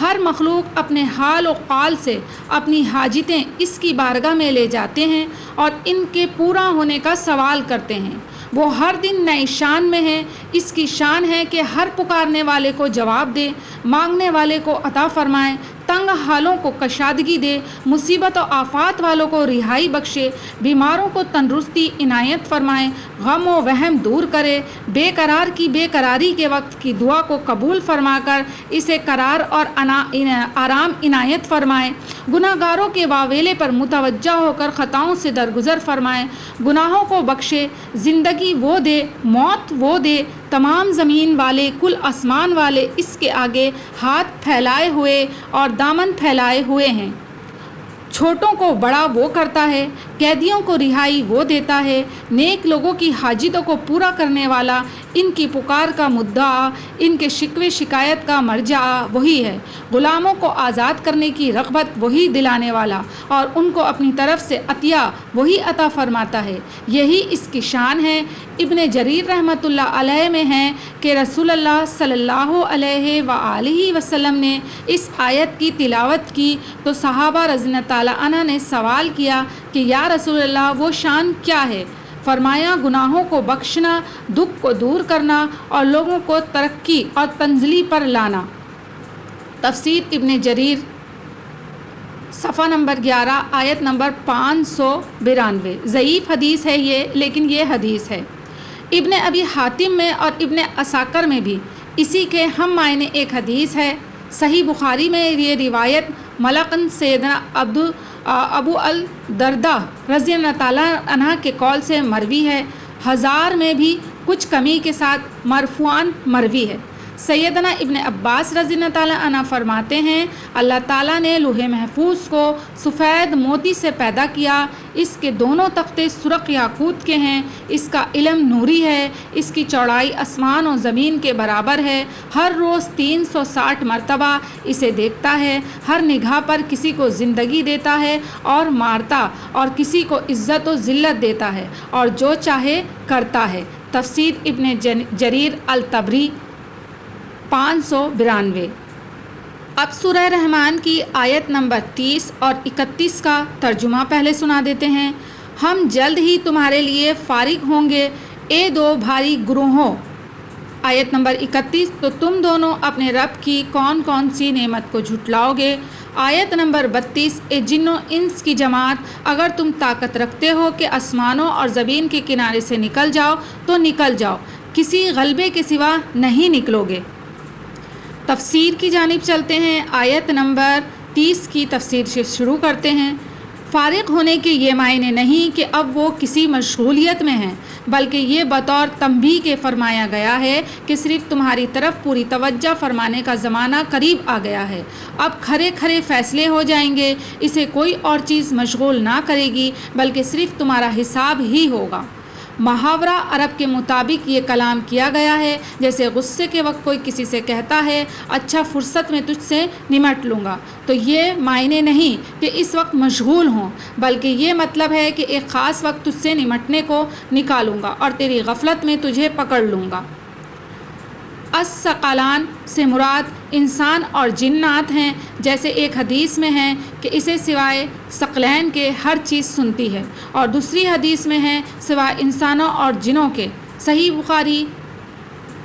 ہر مخلوق اپنے حال و قال سے اپنی حاجتیں اس کی بارگاہ میں لے جاتے ہیں اور ان کے پورا ہونے کا سوال کرتے ہیں۔ وہ ہر دن نئی شان میں ہے۔ اس کی شان ہے کہ ہر پکارنے والے کو جواب دے، مانگنے والے کو عطا فرمائے، تنگ حالوں کو کشادگی دے، مصیبت و آفات والوں کو رہائی بخشے، بیماروں کو تندرستی عنایت فرمائے، غم و وہم دور کرے، بے قرار کی بے قراری کے وقت کی دعا کو قبول فرما کر اسے قرار اور آرام عنایت فرمائے، گناہ گاروں کے واویلے پر متوجہ ہو کر خطاؤں سے درگزر فرمائے، گناہوں کو بخشے، زندگی وہ دے، موت وہ دے، تمام زمین والے کل آسمان والے اس کے آگے ہاتھ پھیلائے ہوئے اور دامن پھیلائے ہوئے ہیں۔ چھوٹوں کو بڑا وہ کرتا ہے، قیدیوں کو رہائی وہ دیتا ہے، نیک لوگوں کی حاجتوں کو پورا کرنے والا، ان کی پکار کا مدعا، ان کے شکوے شکایت کا مرجع وہی ہے، غلاموں کو آزاد کرنے کی رغبت وہی دلانے والا اور ان کو اپنی طرف سے عطیہ وہی عطا فرماتا ہے، یہی اس کی شان ہے۔ ابن جریر رحمۃ اللہ علیہ میں ہے کہ رسول اللہ صلی اللہ علیہ وآلہ وسلم نے اس آیت کی تلاوت کی تو صحابہ رضی اللہ تعالیٰ عنہ نے سوال کیا کہ یا رسول اللہ وہ شان کیا ہے؟ فرمایا گناہوں کو بخشنا، دکھ کو دور کرنا اور لوگوں کو ترقی اور تنزلی پر لانا۔ تفسیر ابن جریر صفحہ نمبر 11 آیت نمبر 592۔ ضعیف حدیث ہے یہ، لیکن یہ حدیث ہے۔ ابن ابی حاتم میں اور ابن عساکر میں بھی اسی کے ہم معنی ایک حدیث ہے۔ صحیح بخاری میں یہ روایت ملقن سیدنا ابو الدرداء رضی اللہ تعالیٰ عنہ کے قول سے مروی ہے۔ ہزار میں بھی کچھ کمی کے ساتھ مرفوعاً مروی ہے۔ سیدنا ابن عباس رضی اللہ تعالیٰ عنہ فرماتے ہیں اللہ تعالیٰ نے لوح محفوظ کو سفید موتی سے پیدا کیا، اس کے دونوں تختے سرخ یاقوت کے ہیں، اس کا علم نوری ہے، اس کی چوڑائی آسمان و زمین کے برابر ہے، ہر روز 360 مرتبہ اسے دیکھتا ہے، ہر نگاہ پر کسی کو زندگی دیتا ہے اور مارتا اور کسی کو عزت و ذلت دیتا ہے اور جو چاہے کرتا ہے۔ تفسیر ابن جریر الطبری 592۔ اب سورہ رحمان کی آیت نمبر 30 اور 31 کا ترجمہ پہلے سنا دیتے ہیں۔ ہم جلد ہی تمہارے لیے فارغ ہوں گے اے دو بھاری گروہوں۔ آیت نمبر 31 تو تم دونوں اپنے رب کی کون کون سی نعمت کو جھٹلاؤ گے۔ آیت نمبر 32 اے جن و انس کی جماعت اگر تم طاقت رکھتے ہو کہ آسمانوں اور زمین کے کنارے سے نکل جاؤ تو نکل جاؤ، کسی غلبے کے سوا نہیں نکلو گے۔ تفسیر کی جانب چلتے ہیں۔ آیت نمبر 30 کی تفسیر سے شروع کرتے ہیں۔ فارغ ہونے کے یہ معنی نہیں کہ اب وہ کسی مشغولیت میں ہیں، بلکہ یہ بطور تنبیہ کے فرمایا گیا ہے کہ صرف تمہاری طرف پوری توجہ فرمانے کا زمانہ قریب آ گیا ہے، اب کھرے کھرے فیصلے ہو جائیں گے، اسے کوئی اور چیز مشغول نہ کرے گی بلکہ صرف تمہارا حساب ہی ہوگا۔ محاورہ عرب کے مطابق یہ کلام کیا گیا ہے جیسے غصے کے وقت کوئی کسی سے کہتا ہے اچھا فرصت میں تجھ سے نمٹ لوں گا، تو یہ معنی نہیں کہ اس وقت مشغول ہوں، بلکہ یہ مطلب ہے کہ ایک خاص وقت تجھ سے نمٹنے کو نکالوں گا اور تیری غفلت میں تجھے پکڑ لوں گا۔ الثقلان سے مراد انسان اور جنات ہیں، جیسے ایک حدیث میں ہے کہ اسے سوائے ثقلین کے ہر چیز سنتی ہے، اور دوسری حدیث میں ہے سوائے انسانوں اور جنوں کے۔ صحیح بخاری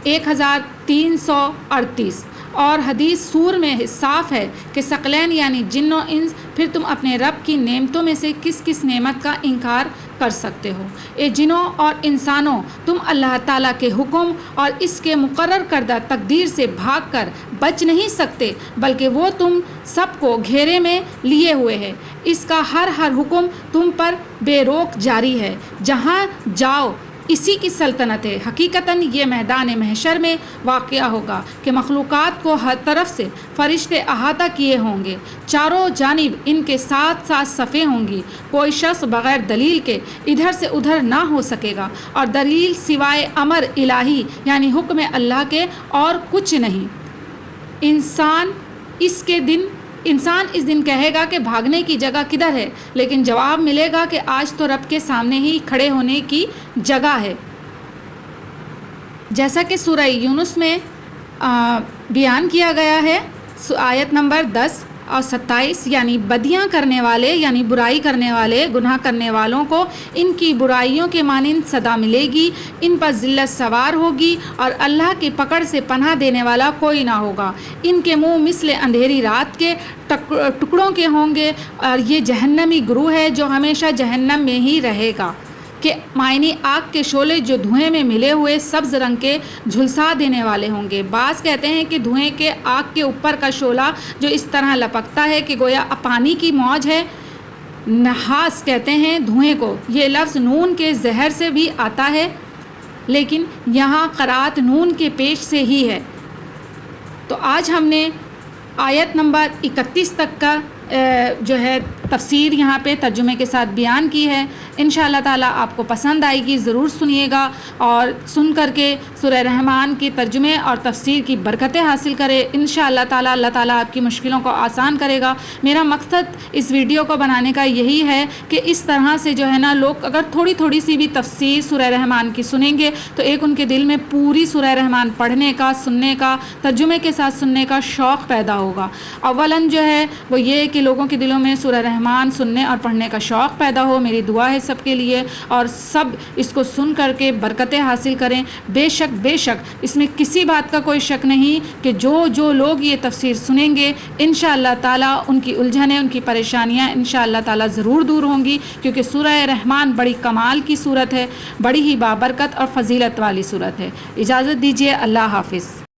1338۔ اور حدیث سور میں صاف ہے کہ ثقلین یعنی جن و انس، پھر تم اپنے رب کی نعمتوں میں سے کس کس نعمت کا انکار کر سکتے ہو؟ اے جنوں اور انسانوں، تم اللہ تعالیٰ کے حکم اور اس کے مقرر کردہ تقدیر سے بھاگ کر بچ نہیں سکتے، بلکہ وہ تم سب کو گھیرے میں لیے ہوئے ہے، اس کا ہر حکم تم پر بے روک جاری ہے، جہاں جاؤ اسی کی سلطنت ہے۔ حقیقتاً یہ میدان محشر میں واقعہ ہوگا کہ مخلوقات کو ہر طرف سے فرشتے احاطہ کیے ہوں گے، چاروں جانب ان کے ساتھ ساتھ صفیں ہوں گی، کوئی شخص بغیر دلیل کے ادھر سے ادھر نہ ہو سکے گا، اور دلیل سوائے امر الہی یعنی حکم اللہ کے اور کچھ نہیں۔ انسان اس دن کہے گا کہ بھاگنے کی جگہ کدھر ہے، لیکن جواب ملے گا کہ آج تو رب کے سامنے ہی کھڑے ہونے کی جگہ ہے، جیسا کہ سورہ یونس میں بیان کیا گیا ہے۔ آیت نمبر 10 اور 27 یعنی بدیاں کرنے والے یعنی برائی کرنے والے گناہ کرنے والوں کو ان کی برائیوں کے مانند سزا ملے گی، ان پر ذلت سوار ہوگی اور اللہ کی پکڑ سے پناہ دینے والا کوئی نہ ہوگا۔ ان کے منہ مثل اندھیری رات کے ٹکڑوں کے ہوں گے اور یہ جہنمی گروہ ہے جو ہمیشہ جہنم میں ہی رہے گا، کہ معنی آگ کے شعلے جو دھوئیں میں ملے ہوئے سبز رنگ کے جھلسا دینے والے ہوں گے۔ بعض کہتے ہیں کہ دھوئیں کے آگ کے اوپر کا شعلہ جو اس طرح لپکتا ہے کہ گویا پانی کی موج ہے۔ نحاس کہتے ہیں دھوئیں کو۔ یہ لفظ نون کے زہر سے بھی آتا ہے لیکن یہاں قرات نون کے پیش سے ہی ہے۔ تو آج ہم نے آیت نمبر 31 تک کا جو ہے تفسیر یہاں پہ ترجمے کے ساتھ بیان کی ہے۔ انشاءاللہ تعالیٰ آپ کو پسند آئے گی، ضرور سنیے گا اور سن کر کے سورہ رحمان کی ترجمے اور تفسیر کی برکتیں حاصل کرے۔ انشاءاللہ تعالیٰ اللہ تعالیٰ آپ کی مشکلوں کو آسان کرے گا۔ میرا مقصد اس ویڈیو کو بنانے کا یہی ہے کہ اس طرح سے جو ہے نا لوگ اگر تھوڑی تھوڑی سی بھی تفسیر سورہ رحمان کی سنیں گے تو ایک ان کے دل میں پوری سورہ رحمان پڑھنے کا، سننے کا، ترجمے کے ساتھ سننے کا شوق پیدا ہوگا۔ اولاً جو ہے وہ یہ کہ لوگوں کے دلوں میں سورہ رحمان سننے اور پڑھنے کا شوق پیدا ہو۔ میری دعا ہے سب کے لیے اور سب اس کو سن کر کے برکتیں حاصل کریں۔ بے شک اس میں کسی بات کا کوئی شک نہیں کہ جو لوگ یہ تفسیر سنیں گے انشاءاللہ تعالیٰ ان کی الجھنیں، ان کی پریشانیاں انشاءاللہ تعالیٰ ضرور دور ہوں گی، کیونکہ سورہ رحمان بڑی کمال کی صورت ہے، بڑی ہی بابرکت اور فضیلت والی صورت ہے۔ اجازت دیجیے، اللہ حافظ۔